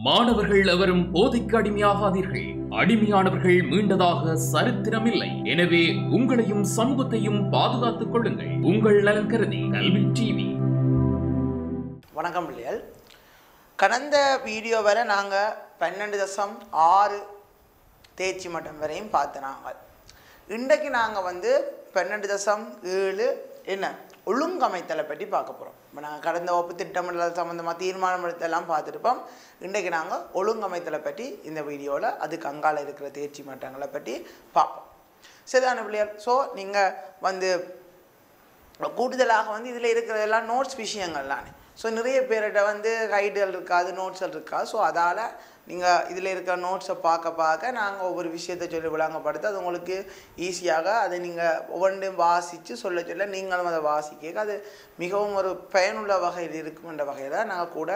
மாணவர்கள் எவரும் போதைக்கு அடிமையாகாதீர்கள். அடிமையானவர்கள் மீண்டதாக சரித்திரமில்லை. எனவே உங்களையும் சமூகத்தையும் பாதுகாத்துக் கொள்ளுங்கள். உங்கள் நலன் கருதி கல்வி டிவி. வணக்கம் பிள்ளைகள். கடந்த வீடியோ வரை நாங்கள் 12.6 தேர்ச்சி மட்டம் வரையும் பார்த்தனாங்க. இன்றைக்கு நாங்கள் 12.7 என்ன ஒழுங்கமைத்தலை பற்றி பார்க்க போகிறோம். இப்போ நாங்கள் கடந்த வகுப்பு திட்டமிடல் சம்மந்தமாக தீர்மானம் எடுத்தெல்லாம் பார்த்துருப்போம். இன்றைக்கு நாங்கள் ஒழுங்கமைத்தலை பற்றி இந்த வீடியோவில் அதுக்கு அங்கால இருக்கிற தேர்ச்சி மட்டங்களை பற்றி பார்ப்போம். சரிதான பிள்ளைகள்? ஸோ நீங்கள் கூடுதலாக இதில் இருக்கிறதெல்லாம் நோட்ஸ் விஷயங்கள்லானே. ஸோ நிறைய பேர்கிட்ட கைடுகள் இருக்காது, நோட்ஸ்கள் இருக்காது. ஸோ அதால் நீங்கள் இதில் இருக்கிற நோட்ஸை பார்க்க நாங்கள் ஒவ்வொரு விஷயத்தை சொல்லி விளங்கப்படுத்த அது உங்களுக்கு ஈஸியாக அதை நீங்கள் ஒவ்வொன்றையும் வாசித்து சொல்ல நீங்களும் அதை வாசிக்க அது மிகவும் ஒரு பயனுள்ள வகையில் இருக்குமென்ற வகையில் நாங்கள் கூட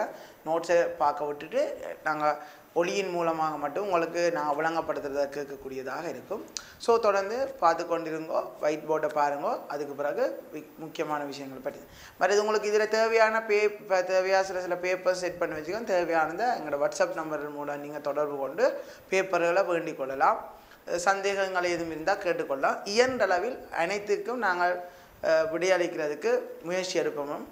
நோட்ஸை பார்க்க விட்டுட்டு நாங்கள் ஒளியின் மூலமாக மட்டும் உங்களுக்கு நான் விளங்கப்படுத்துறதை கேட்கக்கூடியதாக இருக்கும். ஸோ தொடர்ந்து பார்த்து கொண்டிருங்கோ, ஒயிட் போர்டை பாருங்கோ. அதுக்கு பிறகு முக்கியமான விஷயங்கள் பற்றி மற்றது உங்களுக்கு இதில் தேவையான தேவையான சில பேப்பர் செட் பண்ணி வச்சுக்கோங்க. தேவையானதை எங்களோட வாட்ஸ்அப் நம்பர் மூலம் நீங்கள் தொடர்பு கொண்டு பேப்பர்களை வேண்டிக் கொள்ளலாம். சந்தேகங்கள் எதுவும் இருந்தால் கேட்டுக்கொள்ளலாம். இயன்றளவில் அனைத்துக்கும் நாங்கள் விடையளிக்கிறதுக்கு முயற்சி எடுப்போம்.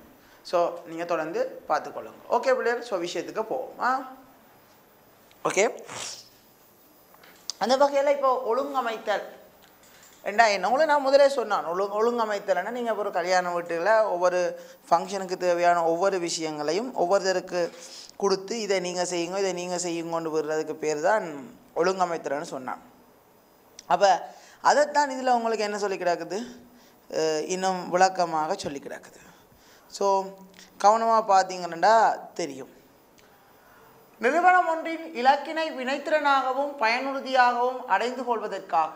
ஸோ நீங்கள் தொடர்ந்து பார்த்துக்கொள்ளுங்க. ஓகே பிள்ளைகள்? ஸோ விஷயத்துக்கு போவோம். ஓகே, அந்த வகையில் இப்போ ஒழுங்கமைத்தல் என்ன உங்களுக்கு நான் முதலே சொன்னான். ஒழுங்கமைத்தல்னா நீங்கள் ஒரு கல்யாண வீட்டில் ஒவ்வொரு ஃபங்க்ஷனுக்கு தேவையான ஒவ்வொரு விஷயங்களையும் ஒவ்வொருத்தருக்கு கொடுத்து இதை நீங்கள் செய்யுங்க இதை நீங்கள் செய்யுங்கொண்டு விடுறதுக்கு பேர் தான் ஒழுங்கமைத்தல்னு சொன்னான். அப்போ அதைத்தான் இதில் உங்களுக்கு என்ன சொல்லி கிடக்குது, இன்னும் விளக்கமாக சொல்லி கிடக்குது. ஸோ கவனமாக பார்த்தீங்கன்னா தெரியும். நிறுவனம் ஒன்றின் இலக்கினை வினைத்திறனாகவும் பயனுறுதியாகவும் அடைந்து கொள்வதற்காக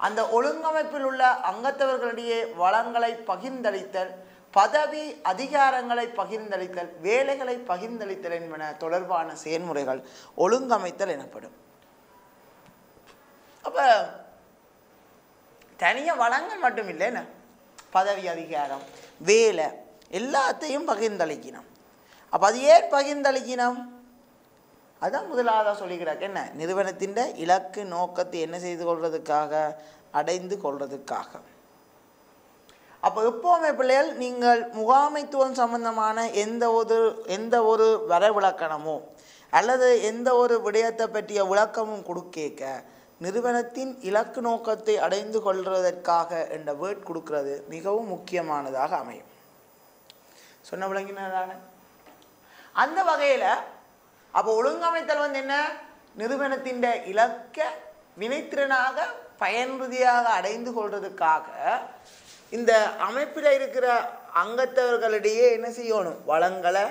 அந்த ஒழுங்கமைப்பில் உள்ள அங்கத்தவர்களிடையே வளங்களை பகிர்ந்தளித்தல், பதவி அதிகாரங்களை பகிர்ந்தளித்தல், வேலைகளை பகிர்ந்தளித்தல் என்பன தொடர்பான செயல்முறைகள் ஒழுங்கமைத்தல் எனப்படும். அப்போ தனியாக வளங்கள் மட்டும் இல்லைன்னு பதவி அதிகாரம் வேலை எல்லாத்தையும் பகிர்ந்தளிக்கணும். அப்போ அது ஏன் பகிர்ந்தளிக்கணும்? அதான் முதலாவதாக சொல்லிக்கிறாங்க. என்ன நிறுவனத்தின் இலக்கு நோக்கத்தை என்ன செய்து கொள்வதற்காக, அடைந்து கொள்வதற்காக. அப்போ எப்போவுமே பிள்ளைகள் நீங்கள் முகாமைத்துவம் சம்பந்தமான எந்த ஒரு வரைவிலக்கணமோ அல்லது எந்த ஒரு விடயத்தை பற்றிய விளக்கமும் கொடுக்க நிறுவனத்தின் இலக்கு நோக்கத்தை அடைந்து கொள்வதற்காக என்ற வேர்ட் கொடுக்கறது மிகவும் முக்கியமானதாக அமையும். சொன்ன விளங்கினதான அந்த வகையில் அப்போ ஒழுங்கமைத்தல் என்ன நிறுவனத்தின் இலக்க வினைத்திறனாக பயனுறுதியாக அடைந்து கொள்வதற்காக இந்த அமைப்பில் இருக்கிற அங்கத்தவர்களிடையே என்ன செய்யணும், வளங்களை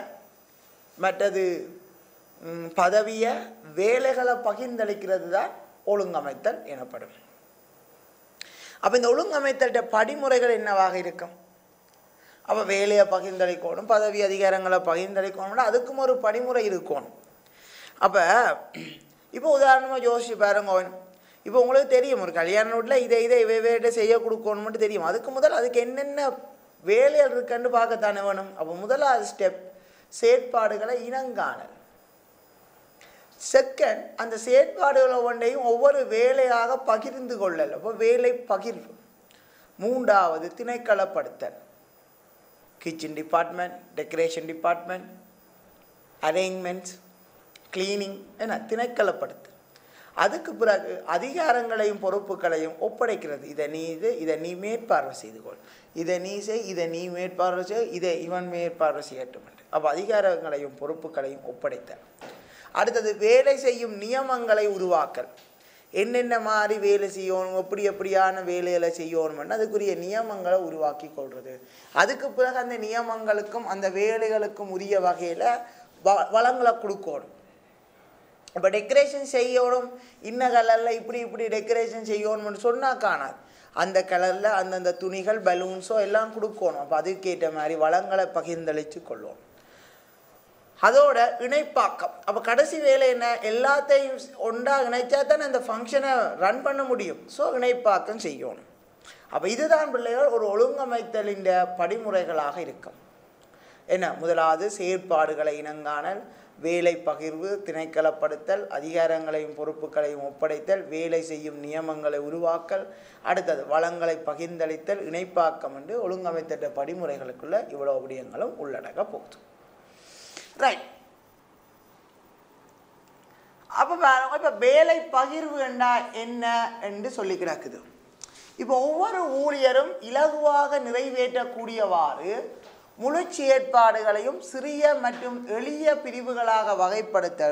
மற்றது பதவியை வேலைகளை பகிர்ந்தளிக்கிறது தான் ஒழுங்கமைத்தல் எனப்படும். அப்போ இந்த ஒழுங்கமைத்தல் படிமுறைகள் என்னவாக இருக்கும்? அப்போ வேலையை பகிர்ந்தளிக்கணும், பதவி அதிகாரங்களை பகிர்ந்தளிக்கணும்னா அதுக்கும் ஒரு படிமுறை இருக்கணும். அப்போ இப்போ உதாரணமாக யோசிச்சு பாருங்க. இப்போ உங்களுக்கு தெரியும் ஒரு கல்யாண வீட்டில் இதை வேலை செய்ய கொடுக்கணும்னு தெரியும். அதுக்கு என்னென்ன வேலைகள் இருக்குன்னு பார்க்கத்தானே வேணும். அப்போ முதலாவது ஸ்டெப் செயற்பாடுகளை இனங்காணல். செகண்ட் அந்த செயற்பாடுகளை ஒன்றையும் ஒவ்வொரு வேலையாக பகிர்ந்து கொள்ளல். அப்போ வேலை பகிர்வு. மூன்றாவது திணைக்களப்படுத்தல். Kitchen department, decoration department, arrangements, cleaning என திணைக்களப்படுத்து. அதுக்கு பிறகு அதிகாரங்களையும் பொறுப்புகளையும் ஒப்படைக்கிறது. இதை நீ மேற்பார்வை செய்து கொள், இதை நீ செய், இதை நீ மேற்பார்வை செய், இதை இவன் மேற்பார்வை செய்யட்டும் என்று. அப்போ அதிகாரங்களையும் பொறுப்புகளையும் ஒப்படைத்தல். அடுத்தது வேலை செய்யும் நியமங்களை உருவாக்கல். என்னென்ன மாதிரி வேலை செய்யணும், எப்படியான வேலைகளை செய்யணும்னு அதுக்குரிய நியமங்களை உருவாக்கி கொள்வது. அதுக்கு பிறகு அந்த நியமங்களுக்கும் அந்த வேலைகளுக்கும் உரிய வகையில் வளங்களை கொடுக்கணும். இப்போ டெக்கரேஷன் செய்யணும், இன்ன கலரில் இப்படி டெக்கரேஷன் செய்யணும்னு சொன்னால் காணாது. அந்த கலரில் அந்தந்த துணிகள் பலூன்ஸோ எல்லாம் கொடுக்கணும். அப்போ அதுக்கேற்ற மாதிரி வளங்களை பகிர்ந்தளித்து கொள்வோம். அதோட இணைப்பாக்கம். அப்போ கடைசி வேலை என்ன, எல்லாத்தையும் ஒன்றாக இணைச்சா தானே அந்த ஃபங்க்ஷனை ரன் பண்ண முடியும். ஸோ இணைப்பாக்கம் செய்யணும். அப்போ இதுதான் பிள்ளைகள் ஒரு ஒழுங்கமைத்தலின் படிமுறைகளாக இருக்கும். என்ன முதலாவது செயற்பாடுகளை இனங்காணல், வேலை பகிர்வு, திணைக்களப்படுத்தல், அதிகாரங்களையும் பொறுப்புகளையும் ஒப்படைத்தல், வேலை செய்யும் நியமங்களை உருவாக்கல், அடுத்தது வளங்களை பகிர்ந்தளித்தல், இணைப்பாக்கம் என்று ஒழுங்கமைத்திட்ட படிமுறைகளுக்குள்ள இவ்வளவு விடயங்களும் உள்ளடங்க போகுது. ரைட். அப்போ பாருங்க, இப்போ வேலை பகிர்வு என்ன என்று சொல்லி கிடக்குது. இப்போ ஒவ்வொரு ஊழியரும் இலகுவாக நிறைவேற்றக்கூடியவாறு முழு செயற்பாடுகளையும் சிறிய மற்றும் எளிய பிரிவுகளாக வகைப்படுத்த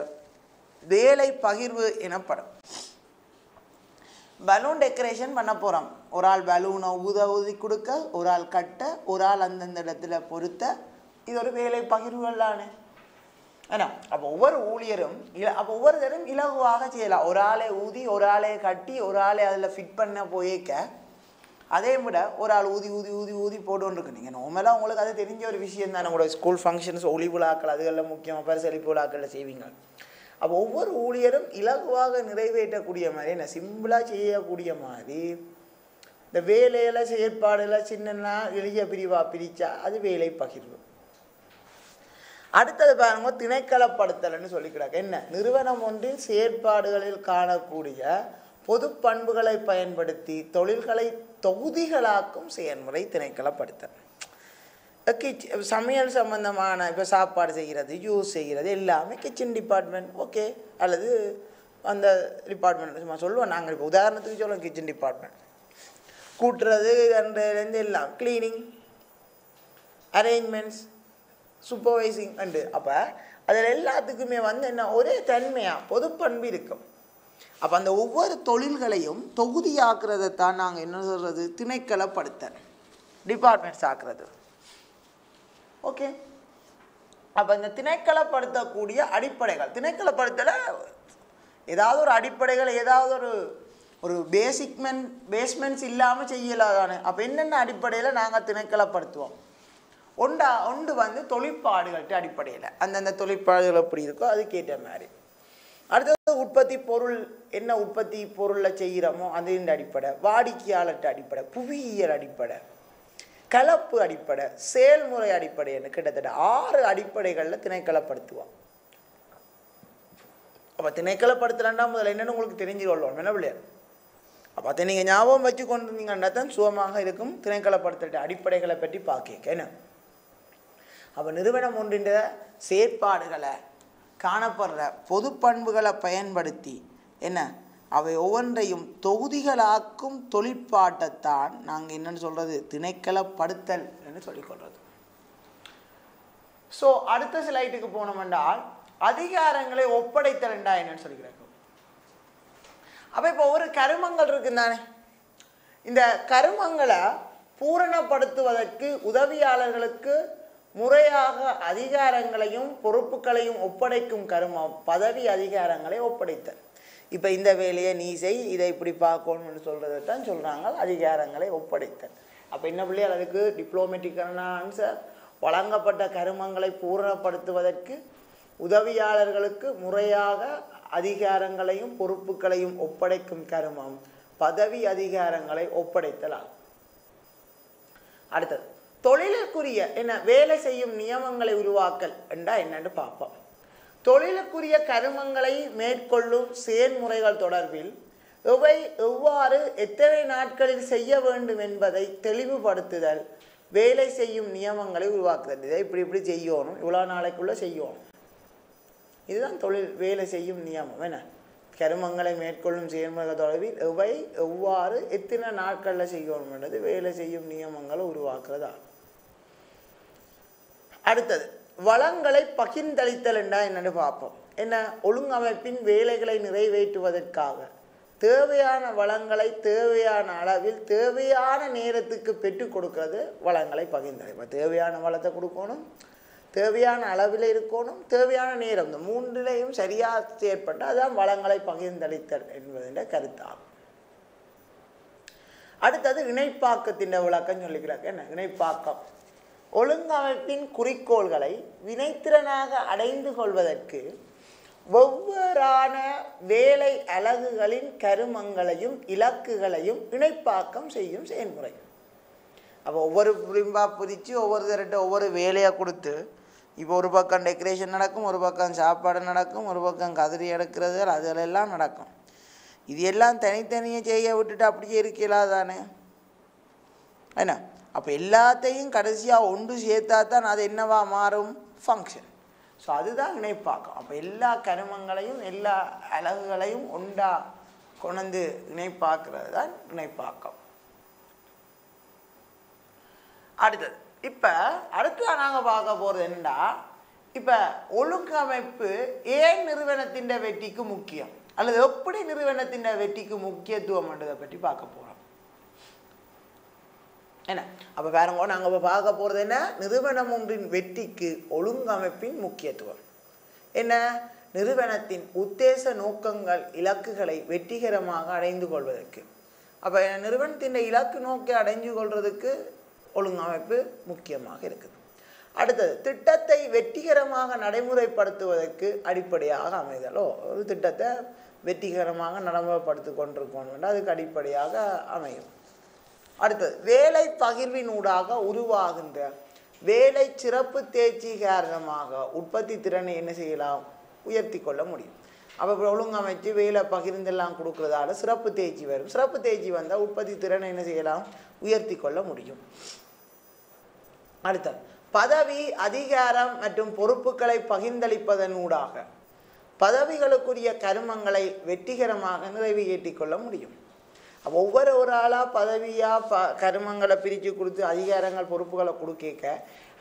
வேலை பகிர்வு எனப்படும். பலூன் டெக்கரேஷன் பண்ண போகிறோம். ஒரு ஆள் பலூனை ஊதி கொடுக்க, ஒரு ஆள் கட்ட, ஒரு ஆள் அந்தந்த இடத்துல பொருத்த. இது ஒரு வேலை பகிர்வுகளானே. ஏன்னா அப்போ ஒவ்வொரு ஊழியரும் ஒவ்வொருத்தரும் இலகுவாக செய்யலாம். ஒரு ஆளை ஊதி, ஒரு ஆளை கட்டி, ஒரு ஆளை அதில் ஃபிட் பண்ண போயிக்க, அதே விட ஒரு ஆள் ஊதி ஊதி ஊதி ஊதி போட்டுருக்கு. நீங்கள் நார்மலாக உங்களுக்கு அது தெரிஞ்ச ஒரு விஷயம் தான். உங்களோட ஸ்கூல் ஃபங்க்ஷன்ஸ், ஒளி விழாக்கள், அதுகளில் முக்கியமாக பரிசளிப்பு விழாக்களில் செய்வீங்க. அப்போ ஒவ்வொரு ஊழியரும் இலகுவாக நிறைவேற்றக்கூடிய மாதிரி, என்ன சிம்பிளாக செய்யக்கூடிய மாதிரி இந்த வேலையில் செயற்பாடுல சின்ன எளிய பிரிவாக பிரித்தா அது வேலை பகிர்வு. அடுத்தது பாருங்க, திணைக்களப்படுத்தல்னு சொல்லிக்கிறாங்க. என்ன? நிறுவனம் ஒன்றின் செயற்பாடுகளில் காணக்கூடிய பொது பண்புகளை பயன்படுத்தி தொழில்களை தொகுதிகளாக்கும் செயல்முறை திணைக்களப்படுத்தல். சமையல் சம்பந்தமான இப்போ சாப்பாடு செய்கிறது, ஜூஸ் செய்கிறது எல்லாமே கிச்சன் டிபார்ட்மெண்ட் ஓகே, அல்லது அந்த டிபார்ட்மெண்ட் சும்மா சொல்லுவோம். நாங்கள் இப்போ உதாரணத்துக்கு சொல்லுவோம் கிச்சன் டிபார்ட்மெண்ட். கூட்டுறது அந்தலேருந்து எல்லாம், கிளீனிங், அரேஞ்ச்மெண்ட்ஸ், சூப்பர்வைசிங் அண்டு. அப்போ அதில் எல்லாத்துக்குமே என்ன ஒரே தன்மையாக பொது பண்பு இருக்கும். அப்போ அந்த ஒவ்வொரு தொழில்களையும் தொகுதியாக்குறதை தான் நாங்கள் என்ன சொல்கிறது, திணைக்களப்படுத்தல், டிபார்ட்மெண்ட்ஸ் ஆக்குறது. ஓகே. அப்போ இந்த திணைக்களப்படுத்தக்கூடிய அடிப்படைகள், திணைக்களப்படுத்தலை ஏதாவது ஒரு அடிப்படைகள், ஏதாவது ஒரு பேஸ்மெண்ட்ஸ் இல்லாமல் செய்யலாதானே. அப்போ என்னென்ன அடிப்படையில் நாங்கள் திணைக்களப்படுத்துவோம்? ஒன்று தொழிற்பாடுகள்கிட்ட அடிப்படையில் அந்தந்த தொழிற்பாடுகள் எப்படி இருக்கோ அதுக்கேற்ற மாதிரி. அடுத்தது உற்பத்தி பொருள், என்ன உற்பத்தி பொருளில் செய்கிறோமோ அதன் அடிப்படை, வாடிக்கையாளர்கிட்ட அடிப்படை, புவியியல் அடிப்படை, கலப்பு அடிப்படை, செயல்முறை அடிப்படைன்னு கிட்டத்தட்ட 6 அடிப்படைகளில் திணைக்களப்படுத்துவோம். அப்போ திணைக்களப்படுத்தலைன்னா முதல்ல என்னென்னு உங்களுக்கு தெரிஞ்சுக்கொள்ளணும். என்ன பிள்ளையா? அப்போ அதை நீங்கள் ஞாபகம் வச்சு கொண்டு இருந்தீங்கன்னா தான் சுகமாக இருக்கும். திணைக்களப்படுத்த அடிப்படைகளை பற்றி பார்க்க என்ன. அப்போ நிறுவனம் ஒன்றின் செயற்பாடுகளை காணப்படுற பொது பண்புகளை பயன்படுத்தி என்ன அவை ஒவ்வொன்றையும் தொகுதிகளாக்கும் தொழிற்பாட்டைத்தான் நாங்கள் என்னென்னு சொல்கிறது, திணைக்களப்படுத்தல் என்று சொல்லிக்கொள்வது. ஸோ அடுத்த ஸ்லைட்டுக்கு போனோம் என்றால் அதிகாரங்களை ஒப்படைத்தல் என்றா என்னன்னு சொல்லிக்கிறாங்க. அப்போ இப்போ ஒரு கருமங்கள் இருக்குன்னு தானே, இந்த கருமங்களை பூரணப்படுத்துவதற்கு உதவியாளர்களுக்கு முறையாக அதிகாரங்களையும் பொறுப்புகளையும் ஒப்படைக்கும் கருமம் பதவி அதிகாரங்களை ஒப்படைத்தல். இப்போ இந்த வேலையை நீ செய், இதை இப்படி பார்க்கணும்னு சொல்கிறத தான் சொல்கிறாங்க அதிகாரங்களை ஒப்படைத்தல். அப்போ என்ன பிள்ளையால் அதுக்கு டிப்ளோமேட்டிக்கான ஆன்சர், வழங்கப்பட்ட கருமங்களை பூரணப்படுத்துவதற்கு உதவியாளர்களுக்கு முறையாக அதிகாரங்களையும் பொறுப்புகளையும் ஒப்படைக்கும் கருமம் பதவி அதிகாரங்களை ஒப்படைத்தல் ஆகும். அடுத்தது தொழிலுக்குரிய என்ன வேலை செய்யும் நியமங்களை உருவாக்கல் என்றா என்னன்னு பார்ப்போம். தொழிலுக்குரிய கருமங்களை மேற்கொள்ளும் செயல்முறைகள் தொடர்பில் எவ்வாறு எத்தனை நாட்களில் செய்ய வேண்டும் என்பதை தெளிவுபடுத்துதல் வேலை செய்யும் நியமங்களை உருவாக்குறது. இதை இப்படி செய்யணும், இவ்வளோ நாளைக்குள்ளே செய்யணும், இதுதான் தொழில் வேலை செய்யும் நியமம். என்ன கருமங்களை மேற்கொள்ளும் செயல்முறைகள் தொடர்பில் எவ்வாறு எத்தனை நாட்களில் செய்யணும் என்றது வேலை செய்யும் நியமங்களை உருவாக்குறதா. அடுத்தது வளங்களை பகிர்ந்தளித்தல் என்றா என்னன்னு பார்ப்போம். என்ன ஒழுங்கமைப்பின் வேலைகளை நிறைவேற்றுவதற்காக தேவையான வளங்களை தேவையான அளவில் தேவையான நேரத்துக்கு பெற்றுக் கொடுக்கிறது வளங்களை பகிர்ந்தளிப்பு. தேவையான வளத்தை கொடுக்கணும், தேவையான அளவில் இருக்கணும், தேவையான நேரம், இந்த மூன்றிலையும் சரியாக செயற்பட்டால் அதுதான் வளங்களை பகிர்ந்தளித்தல் என்பதின் கருத்தாகும். அடுத்தது இணைப்பாக்கத்தின் விளக்கம் சொல்லிக்கிறாங்க. என்ன இணைப்பாக்கம்? ஒழுங்கமைப்பின் குறிக்கோள்களை வினைத்திறனாக அடைந்து கொள்வதற்கு ஒவ்வொரு வேலை அலகுகளின் கருமங்களையும் இலக்குகளையும் இணைப்பாக்கம் செய்யும் செயல்முறை. அப்போ ஒவ்வொரு பிரிம்பாக பிரித்து ஒவ்வொரு தரட்ட ஒவ்வொரு வேலையை கொடுத்து இப்போ ஒரு பக்கம் டெக்கரேஷன் நடக்கும், ஒரு பக்கம் சாப்பாடு நடக்கும், ஒரு பக்கம் கதிரி எடுக்கிறது, அதெல்லாம் நடக்கும். இது எல்லாம் தனித்தனியாக செய்ய விட்டுட்டு அப்படியே இருக்கலாம் தானே என்ன? அப்போ எல்லாத்தையும் கடைசியாக ஒன்று சேர்த்தா தான் அது என்னவா மாறும்? ஃபங்க்ஷன். ஸோ அதுதான் இணைப்பாக்கம். அப்போ எல்லா கருமங்களையும் எல்லா அழகுகளையும் ஒன்றா கொண்டு இணைப்பாக்குறது தான் இணைப்பாக்கம். அடுத்தது இப்போ அடுத்ததாக நாங்கள் பார்க்க போகிறது என்னன்னா, இப்போ ஒழுங்கமைப்பு ஏன் நிறுவனத்தின் வெற்றிக்கு முக்கியம் அல்லது எப்படி நிறுவனத்தின் வெற்றிக்கு முக்கியத்துவம் என்றதை பற்றி பார்க்க போகிறோம் என்ன. அப்போ பாருங்க, நாங்கள் இப்போ பார்க்க போகிறது என்ன? நிறுவனம் ஒன்றின் வெற்றிக்கு ஒழுங்கமைப்பின் முக்கியத்துவம் என்ன? நிறுவனத்தின் உத்தேச நோக்கங்கள் இலக்குகளை வெற்றிகரமாக அடைந்து கொள்வதற்கு. அப்போ நிறுவனத்தின் இலக்கு நோக்கை அடைஞ்சு கொள்வதற்கு ஒழுங்கமைப்பு முக்கியமாக இருக்குது. அடுத்தது, திட்டத்தை வெற்றிகரமாக நடைமுறைப்படுத்துவதற்கு அடிப்படையாக அமைதலோ. ஒரு திட்டத்தை வெற்றிகரமாக நடைமுறைப்படுத்தி கொண்டிருக்கணும், அதுக்கு அடிப்படையாக அமையும். அடுத்தது, வேலை பகிர்வினூடாக உருவாகின்ற வேலை சிறப்பு தேர்ச்சி காரணமாக உற்பத்தி திறனை என்ன செய்யலாம்? உயர்த்தி கொள்ள முடியும். அப்போ ஒழுங்கமைச்சு வேலை பகிர்ந்தெல்லாம் கொடுக்குறதால சிறப்பு தேர்ச்சி வரும். சிறப்பு தேர்ச்சி வந்தால் உற்பத்தி திறனை என்ன செய்யலாம்? உயர்த்தி கொள்ள முடியும். அடுத்தது, பதவி அதிகாரம் மற்றும் பொறுப்புகளை பகிர்ந்தளிப்பதனூடாக பதவிகளுக்குரிய கருமங்களை வெற்றிகரமாக நிறைவேற்றி கொள்ள முடியும். அப்போ ஒவ்வொரு ஆளாக பதவியாக கருமங்களை பிரித்து கொடுத்து அதிகாரங்கள் பொறுப்புகளை கொடுக்க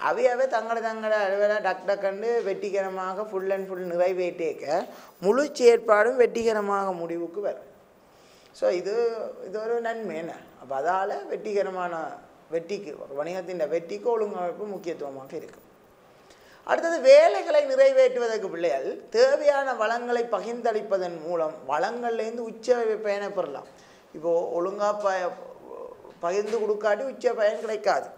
அவையாவே தங்களை அளவில் டக்குன்னு வெற்றிகரமாக ஃபுல் அண்ட் ஃபுல் நிறைவேற்றிக்க முழு செயற்பாடும் வெற்றிகரமாக முடிவுக்கு வரும். ஸோ இது ஒரு நன்மை என்ன. அப்போ அதால் வெற்றிகரமான வெற்றிக்கு வணிகத்தின் வெற்றிக்கு ஒழுங்கமைப்பு முக்கியத்துவமாக இருக்கும். அடுத்தது, வேலைகளை நிறைவேற்றுவதற்கு பிள்ளைகள் தேவையான வளங்களை பகிர்ந்தளிப்பதன் மூலம் வளங்கள்லேருந்து உச்ச பயனை பெறலாம். இப்போது ஒழுங்காக பகிர்ந்து கொடுக்காட்டி உச்ச பயன் கிடைக்காது.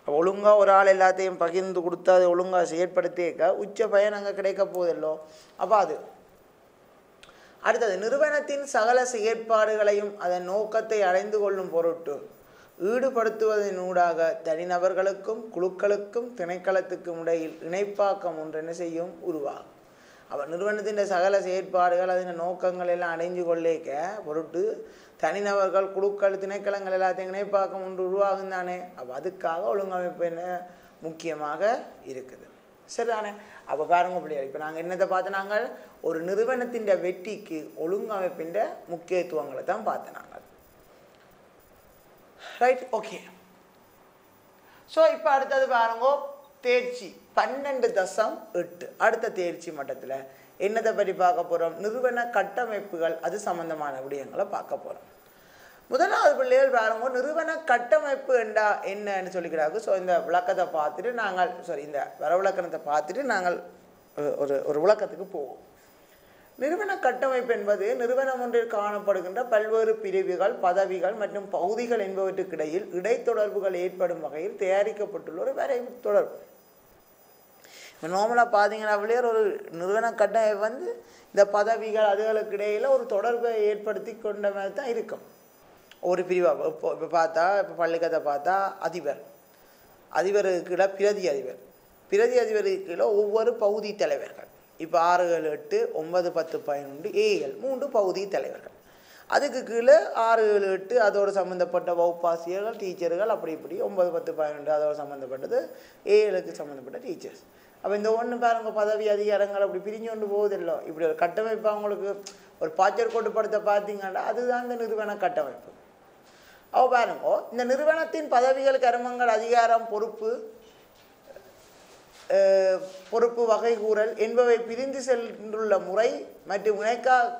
ஒழுங்காக ஒரு ஆள் எல்லாத்தையும் பகிர்ந்து கொடுத்தா அதை ஒழுங்காக செயற்படுத்திக்க உச்ச பயன் அங்கே கிடைக்க போதில்லோ. அப்போ அது அடுத்தது, நிறுவனத்தின் சகல செயற்பாடுகளையும் அதன் நோக்கத்தை அடைந்து கொள்ளும் பொருட்டு ஈடுபடுத்துவதனூடாக தனிநபர்களுக்கும் குழுக்களுக்கும் திணைக்களத்துக்கும் இடையில் இணைப்பாக்கம் ஒன்று என்ன செய்யும்? உருவாகும். அப்போ நிறுவனத்தின் சகல செயற்பாடுகள் அதன் நோக்கங்கள் எல்லாம் அடைஞ்சு கொள்ளேக்க பொருட்டு தனிநபர்கள் குழுக்கள் திணைக்களங்கள் எல்லாத்தையும் இணைப்பாக்கம் ஒன்று உருவாகும் தானே. அப்போ அதுக்காக ஒழுங்கமைப்பு என்ன முக்கியமாக இருக்குது. சரிதானே. அப்போ பாருங்க பிள்ளைகள், இப்போ நாங்கள் என்னத்தை பார்த்து நாங்கள் ஒரு நிறுவனத்தின் வெற்றிக்கு ஒழுங்கமைப்பின் முக்கியத்துவங்களை தான் பார்த்து நாங்கள். Right, okay. ஸோ இப்போ அடுத்தது பாருங்க, தேர்ச்சி 12.8. அடுத்த தேர்ச்சி மட்டத்தில் என்னத்தை பற்றி பார்க்க போகிறோம்? நிறுவன கட்டமைப்புகள், அது சம்பந்தமான விடயங்களை பார்க்க போகிறோம். முதலாவது பிள்ளைகள் பாருங்க, நிறுவன கட்டமைப்பு என்றா என்னன்னு சொல்லிக்கிறாங்க. ஸோ இந்த விளக்கத்தை பார்த்துட்டு நாங்கள் இந்த வரவிலக்கணத்தை பார்த்துட்டு நாங்கள் ஒரு விளக்கத்துக்கு போவோம். நிறுவன கட்டமைப்பு என்பது நிறுவனம் ஒன்றில் காணப்படுகின்ற பல்வேறு பிரிவுகள், பதவிகள் மற்றும் பகுதிகள் என்பவற்றுக்கிடையில் இடைத்தொடர்புகள் ஏற்படும் வகையில் தயாரிக்கப்பட்டுள்ள ஒரு வரைவு தொடர்பு. இப்போ நார்மலாக பார்த்தீங்கன்னா பிள்ளையர் ஒரு நிறுவன கட்டமைப்பு இந்த பதவிகள் அதுகளுக்கு இடையில் ஒரு தொடர்பை ஏற்படுத்தி கொண்ட மாதிரி தான் இருக்கும். ஒரு பிரிவாக இப்போ பார்த்தா, இப்போ பள்ளிக்கத்தை பார்த்தா அதிபருக்கு பிரதி அதிபருக்கு கீழே ஒவ்வொரு பகுதி தலைவர்கள். இப்போ 6, 7, 8, 9, 10, 11 ஏஎல் 3 பகுதி தலைவர்கள். அதுக்கு கீழே 6, 7, 8 அதோடு சம்மந்தப்பட்ட வகுப்பாசிரியர்கள், டீச்சர்கள், அப்படி இப்படி 9, 10, 11 அதோடு சம்மந்தப்பட்டது ஏஎலுக்கு சம்மந்தப்பட்ட டீச்சர்ஸ். அப்போ இந்த ஒன்று பாருங்க, பதவி அதிகாரங்கள் அப்படி பிரிஞ்சு கொண்டு போவதில்லை. இப்படி ஒரு கட்டமைப்பு அவங்களுக்கு ஒரு பாய்ச்சல் கோட்டுப்படுத்த பார்த்தீங்கன்னா அதுதான் இந்த நிறுவன கட்டமைப்பு. அவ பாருங்க, இந்த நிறுவனத்தின் பதவிகள், கருமங்கள், அதிகாரம், பொறுப்பு வகைகூறல் என்பவை பிரிந்து சென்றுள்ள முறை மற்றும்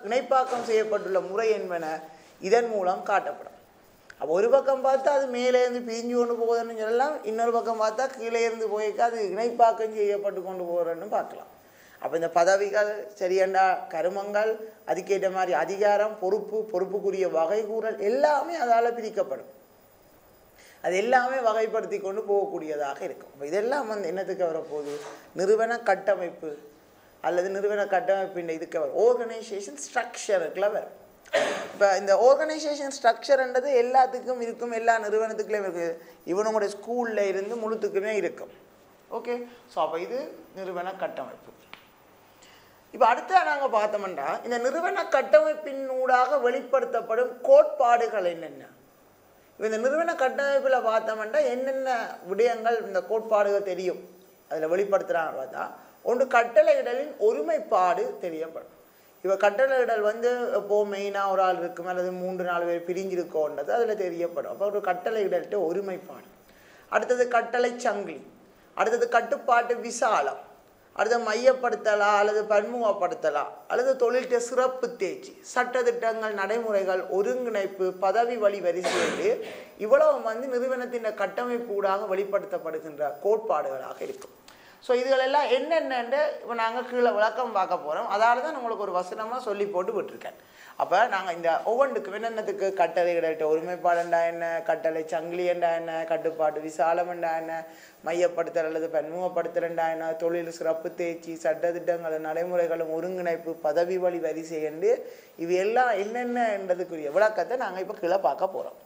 இணைப்பாக்கம் செய்யப்பட்டுள்ள முறை என்பன இதன் மூலம் காட்டப்படும். அப்போ ஒரு பக்கம் பார்த்தா அது மேலேருந்து பிரிஞ்சு கொண்டு போகுதுன்னு சொல்லலாம், இன்னொரு பக்கம் பார்த்தா கீழே இருந்து போய்க்கா அது இணைப்பாக்கம் செய்யப்பட்டு கொண்டு போகிறன்னு பார்க்கலாம். அப்போ இந்த பதவிகள் சரியண்டா, கருமங்கள், அதுக்கேற்ற மாதிரி அதிகாரம், பொறுப்புக்குரிய வகைகூறல் எல்லாமே அதால் பிரிக்கப்படும். அது எல்லாமே வகைப்படுத்தி கொண்டு போகக்கூடியதாக இருக்கும். இப்போ இதெல்லாம் என்னத்துக்கு வரப்போகுது? நிறுவன கட்டமைப்பு அல்லது நிறுவன கட்டமைப்பின் இதுக்கு வரும். ஆர்கனைசேஷன் ஸ்ட்ரக்சருக்குள்ள வரும். இப்போ இந்த ஆர்கனைசேஷன் ஸ்ட்ரக்சர்ன்றது எல்லாத்துக்கும் இருக்கும், எல்லா நிறுவனத்துக்குள்ளேயும் இருக்குது. இவனுடைய ஸ்கூலில் இருந்து முழுத்துக்குமே இருக்கும். ஓகே. ஸோ அப்போ இது நிறுவன கட்டமைப்பு. இப்போ அடுத்த நாங்கள் பார்த்தோம்னா இந்த நிறுவன கட்டமைப்பினூடாக வெளிப்படுத்தப்படும் கோட்பாடுகள் என்னென்ன. இப்போ இந்த நிறுவன கட்டமைப்பில் பார்த்தோம்னா என்னென்ன விடயங்கள் இந்த கோட்பாடுகள் தெரியும் அதில் வெளிப்படுத்துகிறாங்க பார்த்தா, ஒன்று கட்டளையிடலின் ஒருமைப்பாடு தெரியப்படும். இப்போ கட்டளையிடல் வந்து இப்போது மெயினாக ஒரு ஆள் இருக்கும் அல்லது 3-4 பேர் பிரிஞ்சிருக்கோன்றது அதில் தெரியப்படும். அப்போ ஒரு கட்டளையிடல்கிட்ட ஒருமைப்பாடு. அடுத்தது கட்டளை சங்கிலி, அடுத்தது கட்டுப்பாட்டு விசாலம், அடுத்தது மையப்படுத்தலா அல்லது பன்முகப்படுத்தலா அல்லது தொழில்கிட்ட சிறப்பு தேர்ச்சி, சட்டத்திட்டங்கள், நடைமுறைகள், ஒருங்கிணைப்பு, பதவி வழி வரிசையோடு இவ்வளவு வந்து நிறுவனத்தின் கட்டமைப்பு ஊடாக வெளிப்படுத்தப்படுகின்ற கோட்பாடுகளாக இருக்கும். ஸோ இதுகளெல்லாம் என்னென்னு இப்போ நாங்கள் கீழே விளக்கம் பார்க்க போகிறோம். அதால் தான் உங்களுக்கு ஒரு வசனமாக சொல்லி போட்டு விட்டுருக்கேன். அப்போ நாங்கள் இந்த ஒவ்வொன்றுக்கு என்னென்னத்துக்கு கட்டளையிடல்கிட்ட ஒருமைப்பாடுண்டா என்ன, கட்டளை சங்கிலி என்றா என்ன, கட்டுப்பாட்டு விசாலம்ண்டா என்ன, மையப்படுத்தல் அல்லது பன்முகப்படுத்தலண்டா என்ன, தொழில் சிறப்பு தேர்ச்சி, சட்டத்திட்டங்களும் நடைமுறைகளும் ஒருங்கிணைப்பு, பதவி வழி வரிசை என்று இவை எல்லாம் என்னென்னன்றதுக்குரிய விளக்கத்தை நாங்கள் இப்போ கீழே பார்க்க போகிறோம்.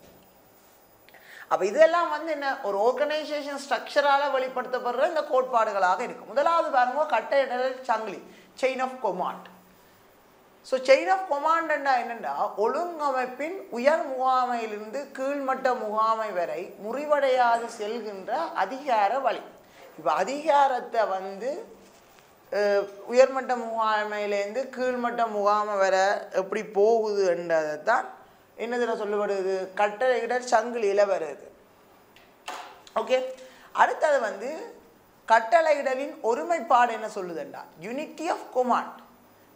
அப்போ இதெல்லாம் வந்து என்ன ஒரு ஆர்கனைசேஷன் ஸ்ட்ரக்சரால் வெளிப்படுத்தப்படுற இந்த கோட்பாடுகளாக இருக்கும். முதலாவது பாருங்க கட்டளையிடல் சங்கிலி, chain of command. So chain of command என்னென்னா ஒழுங்கமைப்பின் உயர் முகாமையிலிருந்து கீழ்மட்ட முகாமை வரை முறிவடையாது செல்கின்ற அதிகார வழி. இப்போ அதிகாரத்தை வந்து உயர்மட்ட முகாமையிலேருந்து கீழ்மட்ட முகாமை வர எப்படி போகுது என்றதை தான் என்னதில் சொல்லப்படுது, கட்டளையிடல் சங்கிலியில் வருது. ஓகே. அடுத்தது வந்து கட்டளையிடலின் ஒருமைப்பாடு என்ன சொல்லுதுண்டா, யூனிட்டி ஆஃப் கொமாண்ட்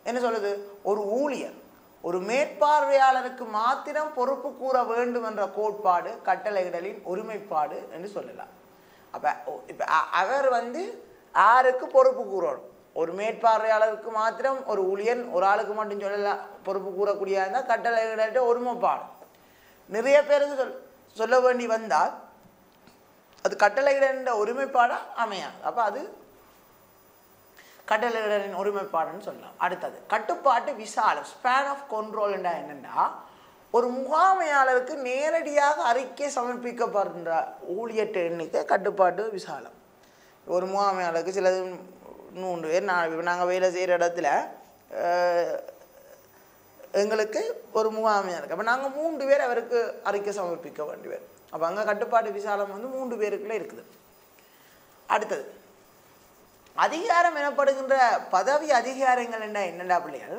என்ன சொல்லுது, ஒரு ஊழியர் ஒரு மேற்பார்வையாளருக்கு மாத்திரம் பொறுப்பு கூற வேண்டும் என்ற கோட்பாடு கட்டளையிடலின் ஒருமைப்பாடு என்று சொல்லலாம். அப்போ இப்போ அவர் வந்து யாருக்கு பொறுப்பு கூறணும், ஒரு மேற்பார்வையாளருக்கு மாத்திரம் ஒரு ஊழியன் ஒரு ஆளுக்கு மட்டும் சொல்லலாம் பொறுப்பு கூறக்கூடிய இருந்தால் கட்டளையிட ஒருமைப்பாடு. நிறைய பேருக்கு சொல்ல வேண்டி வந்தால் அது கட்டளையிட ஒருமைப்பாடாக அமையாது. அப்போ அது கட்டளையிடலின் ஒருமைப்பாடுன்னு சொல்லலாம். அடுத்தது கட்டுப்பாட்டு விசாலம், ஸ்பேன் ஆஃப் கண்ட்ரோல் என்னென்னா ஒரு முகாமையாளருக்கு நேரடியாக அறிக்கை சமர்ப்பிக்கப்படுகின்ற ஊழியற்ற எண்ணிக்கை கட்டுப்பாட்டு விசாலம். ஒரு முகாமையாளருக்கு சிலது 3 பேர், 4 பேர் நாங்கள் வேலை செய்கிற இடத்துல எங்களுக்கு ஒரு முகாமையாக இருக்குது. அப்போ நாங்கள் 3 பேர் அவருக்கு அறிக்கை சமர்ப்பிக்க வேண்டியவர். அப்போ அங்கே கட்டுப்பாட்டு விசாலம் வந்து 3 பேருக்குள்ளே இருக்குது. அடுத்தது அதிகாரம் எனப்படுகின்ற பதவி அதிகாரங்கள் என்னென்னா பிள்ளைகள்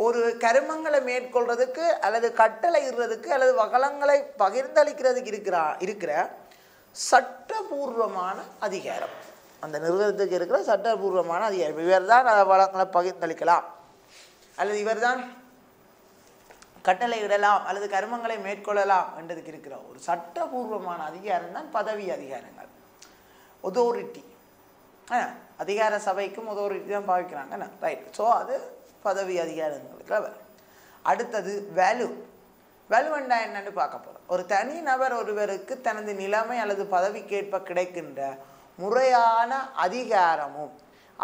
ஒரு கருமங்களை மேற்கொள்றதுக்கு அல்லது கட்டளை இடுறதுக்கு அல்லது வளங்களை பகிர்ந்தளிக்கிறதுக்கு இருக்கிற சட்டபூர்வமான அதிகாரம். அந்த நிறுவனத்துக்கு இருக்கிற சட்டபூர்வமான அதிகாரம். இவர் தான் வளங்களை பகிர்ந்தளிக்கலாம் அல்லது இவர் தான் கட்டளை இடலாம் அல்லது கருமங்களை மேற்கொள்ளலாம் என்றதுக்கு இருக்கிற ஒரு சட்டபூர்வமான அதிகாரம் தான் பதவி அதிகாரங்கள். ஒதோரிட்டி, அதிகார சபைக்கும் ஒதோரிட்டி தான் பாவிக்கிறாங்க, ரைட். ஸோ அது பதவி அதிகாரங்களுக்கு வரும். அடுத்தது வேல்யூ. வேல்யூண்டா என்னன்னு பார்க்க போகிறோம். ஒரு தனி நபர் ஒருவருக்கு தனது நிலைமை அல்லது பதவிக்கேற்ப கிடைக்கின்ற முறையான அதிகாரமும்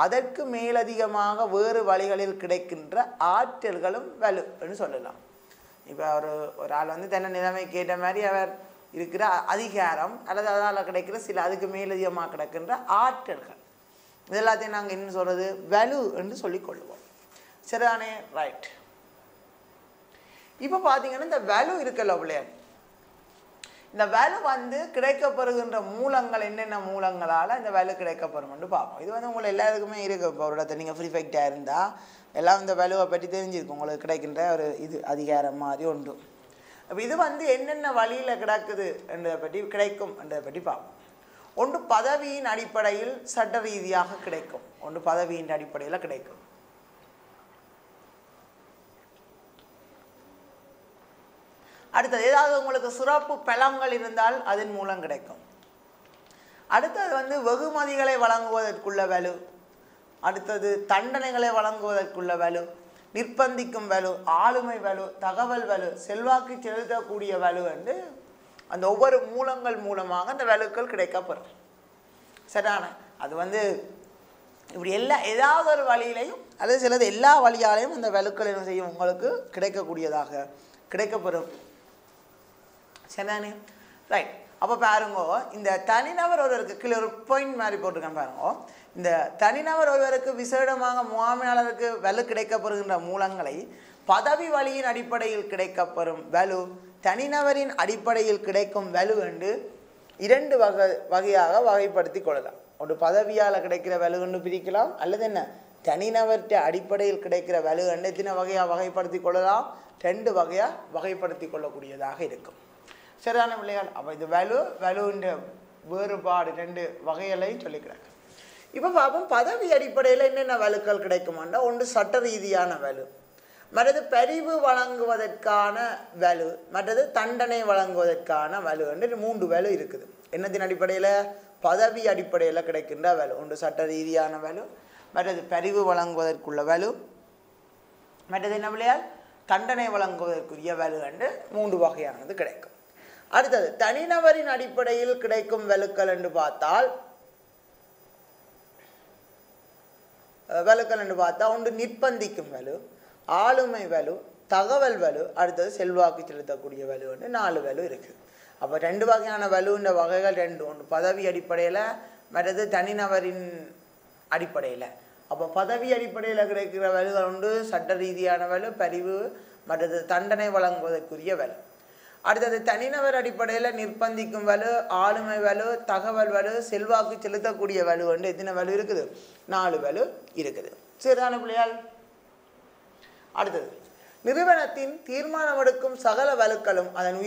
அதற்கு மேலதிகமாக வேறு வழிகளில் கிடைக்கின்ற ஆற்றல்களும் வேல்யூன்னு சொல்லலாம். இப்போ ஒரு ஆள் வந்து தன்னை நிலைமைக்கு ஏற்ற மாதிரி அவர் இருக்கிற அதிகாரம் அல்லது அதால் கிடைக்கிற சில அதுக்கு மேலதிகமாக கிடைக்கின்ற ஆற்றல்கள் இது எல்லாத்தையும் நாங்கள் என்ன சொல்கிறது, வேல்யூ என்று சொல்லிக்கொள்வோம். சரிதானே, ரைட். இப்போ பார்த்தீங்கன்னா இந்த வேல்யூ இருக்கல பிள்ளையார், இந்த வேல்யூ வந்து கிடைக்கப்படுகின்ற மூலங்கள் என்னென்ன மூலங்களால் இந்த வேல்யூ கிடைக்கப்படும்னு பார்ப்போம். இது வந்து உங்களை எல்லாருக்குமே இருக்குது. இப்போ ஒரு இடத்துல நீங்கள் ப்ரீஃபெக்டாக இருந்தால் எல்லாம் இந்த வேல்யூவை பற்றி தெரிஞ்சிருக்கும். உங்களுக்கு கிடைக்கின்ற ஒரு இது அதிகாரம் மாதிரி ஒன்று. அப்போ இது வந்து என்னென்ன வழியில் கிடக்குது என்றதை பற்றி கிடைக்கும் என்றதை பற்றி பார்ப்போம். ஒன்று பதவியின் அடிப்படையில் சட்ட ரீதியாக கிடைக்கும், ஒன்று பதவியின் அடிப்படையில் கிடைக்கும். அடுத்தது ஏதாவது உங்களுக்கு சிறப்பு பலங்கள் இருந்தால் அதன் மூலம் கிடைக்கும். அடுத்தது வந்து வெகுமதிகளை வழங்குவதற்குள்ள வேல்யூ, அடுத்தது தண்டனைகளை வழங்குவதற்குள்ள வேல்யூ, நிர்பந்திக்கும் வேல்யூ, ஆளுமை வேல்யூ, தகவல் வேல்யூ, செல்வாக்கு செலுத்தக்கூடிய வேல்யூ என்று அந்த ஒவ்வொரு மூலங்கள் மூலமாக அந்த வேல்யூக்கள் கிடைக்கப்படும். சரிதான, அது வந்து இப்படி ஏதாவது ஒரு வழியிலையும் அல்லது சிலது எல்லா வழியாலையும் அந்த வேல்யூக்கள் என்ன செய்யும் உங்களுக்கு கிடைக்கக்கூடியதாக கிடைக்கப்படும். சரிதானே, ரைட். அப்போ பாருங்க, இந்த தனிநபர் ஒருவருக்கு கீழே ஒரு பாயிண்ட் மாதிரி போட்டிருக்கேன் பாருங்க. இந்த தனிநபர் ஒருவருக்கு விசேடமாக முகாமையாளருக்கு வலு கிடைக்கப்படுகின்ற மூலங்களை பதவி வழியின் அடிப்படையில் கிடைக்கப்பெறும் வலு, தனிநபரின் அடிப்படையில் கிடைக்கும் வலு என்று 2 வகையாக வகைப்படுத்தி கொள்ளலாம். ஒரு பதவியால் கிடைக்கிற வலு என்று பிரிக்கலாம், அல்லது என்ன தனிநபர்கிட்ட அடிப்படையில் கிடைக்கிற வலு என்று எத்தனை வகையாக வகைப்படுத்தி கொள்ளலாம்? 2 வகையாக வகைப்படுத்தி கொள்ளக்கூடியதாக இருக்கும். சரியான பிள்ளைகள். அப்போ இது வலுன்ற வேறுபாடு 2 வகைகளையும் சொல்லிக்கிறாங்க. இப்போ பார்ப்போம், பதவி அடிப்படையில் என்னென்ன வலுக்கள் கிடைக்குமாண்டா, ஒன்று சட்ட ரீதியான வலு, மற்றது பரிவு வழங்குவதற்கான வலு, மற்றது தண்டனை வழங்குவதற்கான வலு என்று 3 வலு இருக்குது. என்னத்தின் அடிப்படையில்? பதவி அடிப்படையில் கிடைக்கின்ற வலு. ஒன்று சட்ட ரீதியான வலு, மற்றது பரிவு வழங்குவதற்குள்ள வலு, மற்றது என்ன பிள்ளையால் தண்டனை வழங்குவதற்குரிய வலு என்று 3 வகையானது கிடைக்கும். அடுத்தது தனிநபரின் அடிப்படையில் கிடைக்கும் வலுக்கள் என்று பார்த்தால் ஒன்று நிர்பந்திக்கும் வலு, ஆளுமை வலு, தகவல் வலு, அடுத்தது செல்வாக்கு செலுத்தக்கூடிய வலு என்று 4 வலு இருக்குது. அப்போ 2 வகையான வலுன்ற வகைகள் 2, ஒன்று பதவி அடிப்படையில், மற்றது தனிநபரின் அடிப்படையில். அப்போ பதவி அடிப்படையில் கிடைக்கிற வலுகள் உண்டு சட்ட ரீதியான வலு, பரிவு, மற்றது தண்டனை வழங்குவதற்குரிய வலு. அடுத்தது தனிநபர் அடிப்படையில் நிர்பந்திக்கும் வலு, ஆளுமை வலு, தகவல் வலு, செல்வாக்கு செலுத்தக்கூடிய வலு என்று எத்தனை வலு இருக்குது? 4 வலு இருக்குது. சரிதான பிள்ளையால்? அடுத்தது நிறுவனத்தின் தீர்மானம் எடுக்கும் சகல வலுக்களும் அதன்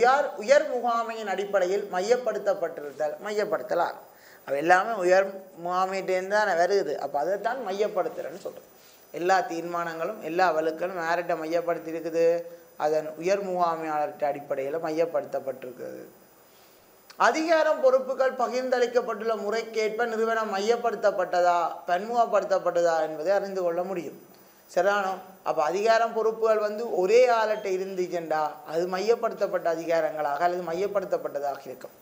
உயர் முகாமையின் அடிப்படையில் மையப்படுத்தல் ஆகும். அது எல்லாமே உயர் முகாமையிட்டேருந்து தான் வருது. அப்போ அதைத்தான் மையப்படுத்துறேன்னு சொல்கிறேன். எல்லா தீர்மானங்களும் எல்லா வலுக்களும் யார்கிட்ட மையப்படுத்தி இருக்குது? அதன் உயர் முகாமையாளர்கிட்ட அடிப்படையில் மையப்படுத்தப்பட்டிருக்கிறது. அதிகாரம் பொறுப்புகள் பகிர்ந்தளிக்கப்பட்டுள்ள முறைக்கேற்ப நிறுவனம் மையப்படுத்தப்பட்டதா பன்முகப்படுத்தப்பட்டதா என்பதை அறிந்து கொள்ள முடியும். சரியானோ? அப்போ அதிகாரம் பொறுப்புகள் ஒரே ஆளட்டை இருந்துச்சுண்டா அது மையப்படுத்தப்பட்ட அதிகாரங்களாக அல்லது மையப்படுத்தப்பட்டதாக இருக்கும்.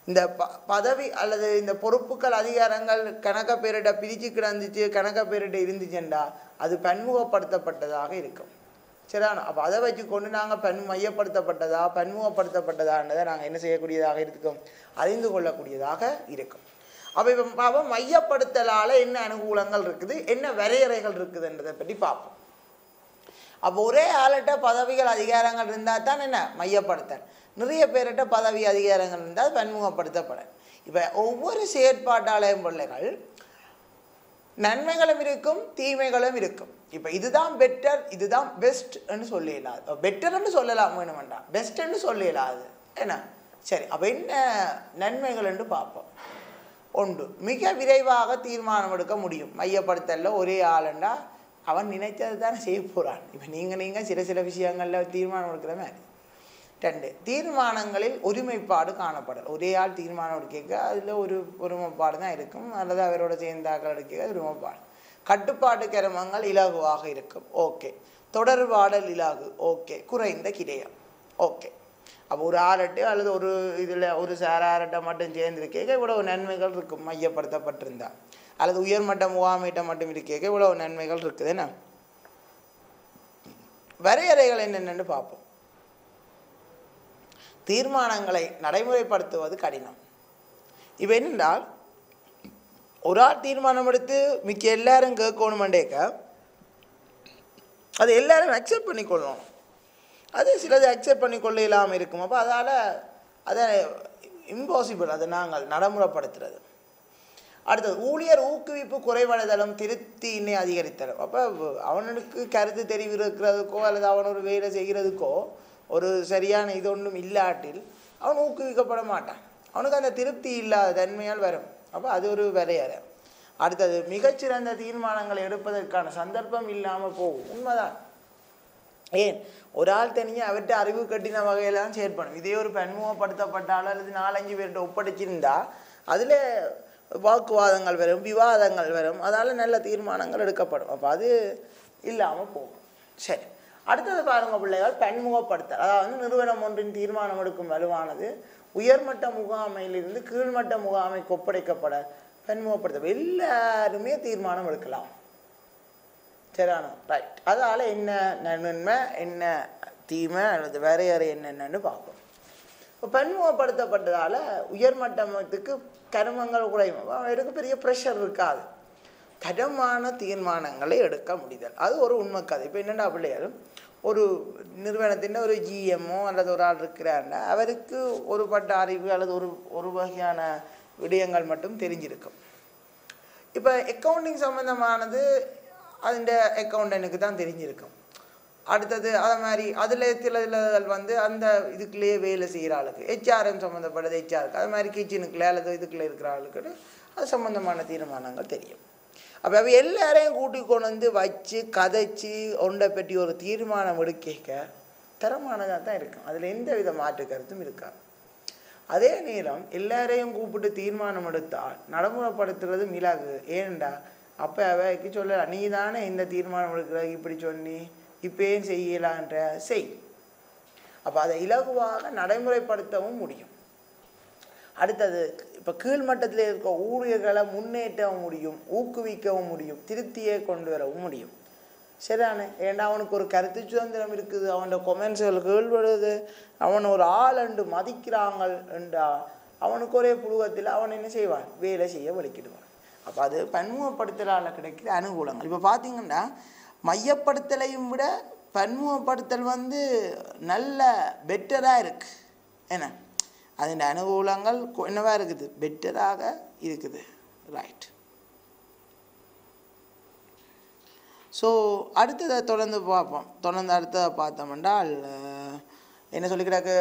இந்த பதவி அல்லது இந்த பொறுப்புகள் அதிகாரங்கள் கணக்க பேரிட்ட பிரித்து கிடந்துச்சு, கணக்க பேரிட்ட இருந்துச்சுண்டா அது பன்முகப்படுத்தப்பட்டதாக இருக்கும். சரியானோ? அப்போ அதை வச்சு கொண்டு நாங்கள் மையப்படுத்தப்பட்டதா பன்முகப்படுத்தப்பட்டதான்றதை நாங்கள் என்ன செய்யக்கூடியதாக இருக்கும்? அறிந்து கொள்ளக்கூடியதாக இருக்கும். அப்போ இப்போ மையப்படுத்தலால் என்ன அனுகூலங்கள் இருக்குது, என்ன வரையறைகள் இருக்குதுன்றதை பற்றி பார்ப்போம். அப்போ ஒரே ஆள்கிட்ட பதவிகள் அதிகாரங்கள் இருந்தால் தான் என்ன மையப்படுத்தல், நிறைய பேர்கிட்ட பதவி அதிகாரங்கள் இருந்தால் பன்முகப்படுத்தப்பட. இப்போ ஒவ்வொரு செயற்பாட்டாளரும் பிள்ளைகள் நன்மைகளும் இருக்கும் தீமைகளும் இருக்கும். இப்போ இதுதான் பெட்டர் இதுதான் பெஸ்ட்ன்னு சொல்லிடலாது, பெட்டர்ன்னு சொல்லலாம் வேணுமெண்டா, பெஸ்ட்ன்னு சொல்லிடலாது என்ன. சரி, அப்போ என்ன நன்மைகள் என்று பார்ப்போம். ஒன்று, மிக விரைவாக தீர்மானம் எடுக்க முடியும். மையப்படுத்தல ஒரே ஆளுண்டா அவன் நினைத்தது தானே செய்ய போகிறான். இப்போ நீங்கள் சில விஷயங்களில் தீர்மானம் எடுக்கிற மாதிரி. 2, தீர்மானங்களில் ஒருமைப்பாடு காணப்படல். ஒரே ஆள் தீர்மானம் எடுக்க அதில் ஒரு ஒருமைப்பாடு தான் இருக்கும், அல்லது அவரோட சேர்ந்தாக்கள் எடுக்க ஒருமைப்பாடு. கட்டுப்பாட்டு கிரமங்கள் இலகுவாக இருக்கும். ஓகே. தொடர்பாடல் இலகு. ஓகே. குறைந்த கிரயம். ஓகே. அப்போ ஒரு ஆரட்டை அல்லது ஒரு இதில் ஒரு ஆரட்டை மட்டும் சேர்ந்துருக்கேக்க இவ்வளவு நன்மைகள் இருக்கும் மையப்படுத்தப்பட்டிருந்தா, அல்லது உயர்மட்ட முகாமையிட்ட மட்டும் இருக்கேக்க இவ்வளவு நன்மைகள் இருக்குது. என்ன வரையறைகள் என்னென்னு பார்ப்போம். தீர்மானங்களை நடைமுறைப்படுத்துவது கடினம். இப்போ என்னென்றால் ஒரு ஆள் தீர்மானம் எடுத்து மிக்க எல்லாரும் கேட்கணுமெண்டேக்க அது எல்லாரும் அக்செப்ட் பண்ணிக்கொள்ளணும். அது சிலது அக்செப்ட் பண்ணிக்கொள்ள இல்லாமல் இருக்கும். அப்போ அதால் அதை இம்பாசிபிள் அதை நாங்கள் நடைமுறைப்படுத்துறது. அடுத்தது ஊழியர் ஊக்குவிப்பு குறைவடைதலும் திருப்தியினை அதிகரித்தலும். அப்போ அவனுக்கு கருத்து தெரிவிக்கிறதுக்கோ அல்லது அவன் ஒரு வேலை செய்கிறதுக்கோ ஒரு சரியான இது ஒன்றும் இல்லாட்டில் அவன் ஊக்குவிக்கப்பட மாட்டான். அவனுக்கு அந்த திருப்தி இல்லாத தன்மையால் வரும். அப்போ அது ஒரு வரையறை. அடுத்தது மிகச்சிறந்த தீர்மானங்களை எடுப்பதற்கான சந்தர்ப்பம் இல்லாமல் போகும். உண்மைதான். ஏன் ஒரு ஆள் தனியாக அவர்கிட்ட அறிவு கட்டின வகையெல்லாம் செயற்படும். இதே ஒரு பன்முகப்படுத்தப்பட்டாலும் அல்லது 4-5 பேர்கிட்ட ஒப்படைச்சிருந்தா அதில் வாக்குவாதங்கள் வரும், விவாதங்கள் வரும், அதால் நல்ல தீர்மானங்கள் எடுக்கப்படும். அப்போ அது இல்லாமல் போகும். சரி, அடுத்தது பாருங்க பிள்ளைகள், பன்முகப்படுத்தல். அதாவது நிறுவனம் ஒன்றின் தீர்மானம் எடுக்கும் வலுவானது உயர்மட்ட முகாமையிலிருந்து கீழ்மட்ட முகாமைக்கு ஒப்படைக்கப்பட பன்முகப்படுத்த எல்லாருமே தீர்மானம் எடுக்கலாம். சரியானோ? ரைட். அதால் என்ன நன்மை என்ன தீமை அல்லது வரையறை என்னென்னு பார்ப்போம். இப்போ பன்முகப்படுத்தப்பட்டதால் உயர்மட்டத்துக்கு கருமங்கள் குறையும், அவருக்கு பெரிய ப்ரெஷர் இருக்காது, தரமான தீர்மானங்களை எடுக்க முடிதல். அது ஒரு உண்மை கதை. இப்போ என்னென்னா பிள்ளைகள் ஒரு நிறுவனத்தின் ஒரு ஜிஎம்மோ அல்லது ஒரு ஆள் இருக்கிறாருன்னா அவருக்கு ஒரு பட்ட அறிவு அல்லது ஒரு வகையான விடயங்கள் மட்டும் தெரிஞ்சிருக்கும். இப்போ அக்கௌண்டிங் சம்மந்தமானது அந்த அக்கௌண்டனுக்கு தான் தெரிஞ்சிருக்கும். அடுத்தது அதை மாதிரி அதில் சிலதில் வந்து அந்த இதுக்குள்ளேயே வேலை செய்கிற ஆளுக்கு ஹெச்ஆர்எம் சம்மந்தப்பட்டது ஹெச்ஆருக்கு, அது மாதிரி கிச்சனுக்குள்ளே அல்லது இதுக்குள்ளே இருக்கிற ஆளுக்கு அது சம்மந்தமான தீர்மானங்கள் தெரியும். அப்போ அவ எல்லாரையும் கூட்டி கொண்டு வந்து வச்சு கதைச்சி ஒன்றை பற்றி ஒரு தீர்மானம் எடுக்க தரமானதாக தான் இருக்கும். அதில் எந்த வித மாற்று கருத்தும் இருக்காது. அதே நேரம் எல்லாரையும் கூப்பிட்டு தீர்மானம் எடுத்தால் நடைமுறைப்படுத்துறது மிளகு. ஏன்டா அப்போ அவைக்கு சொல்லலாம், நீ தானே இந்த தீர்மானம் எடுக்கிற, இப்படி சொன்னி இப்போயும் செய்யலான்ற செய். அப்போ அதை இலகுவாக நடைமுறைப்படுத்தவும் முடியும். அடுத்தது இப்போ கீழ்மட்டத்தில் இருக்க ஊழியர்களை முன்னேற்றவும் முடியும், ஊக்குவிக்கவும் முடியும், திருப்தியை கொண்டு வரவும் முடியும். சரிதானே? ஏன்னா அவனுக்கு ஒரு கருத்து சுதந்திரம் இருக்குது, அவனோட கொமெண்ட்ஸ்கள் கேள்விடுது, அவன் ஒரு ஆளண்டு மதிக்கிறாங்க என்றால் அவனுக்கு ஒரே புழுவத்தில் அவன் என்ன செய்வான், வேலை செய்ய வலிக்கிடுவான். அப்போ அது பன்முகப்படுத்தலால் கிடைக்கிற அனுகூலங்கள். இப்போ பார்த்தீங்கன்னா மையப்படுத்தலையும் விட பன்முகப்படுத்தல் வந்து நல்ல பெட்டராக இருக்குது. என்ன அதன் அனுகூலங்கள் என்னவா இருக்குது, பெட்டராக இருக்குது. ரைட். ஸோ அடுத்ததை தொடர்ந்து பார்ப்போம். தொடர்ந்து அடுத்ததை பார்த்தோம் என்றால் என்ன சொல்லி கிடக்கு,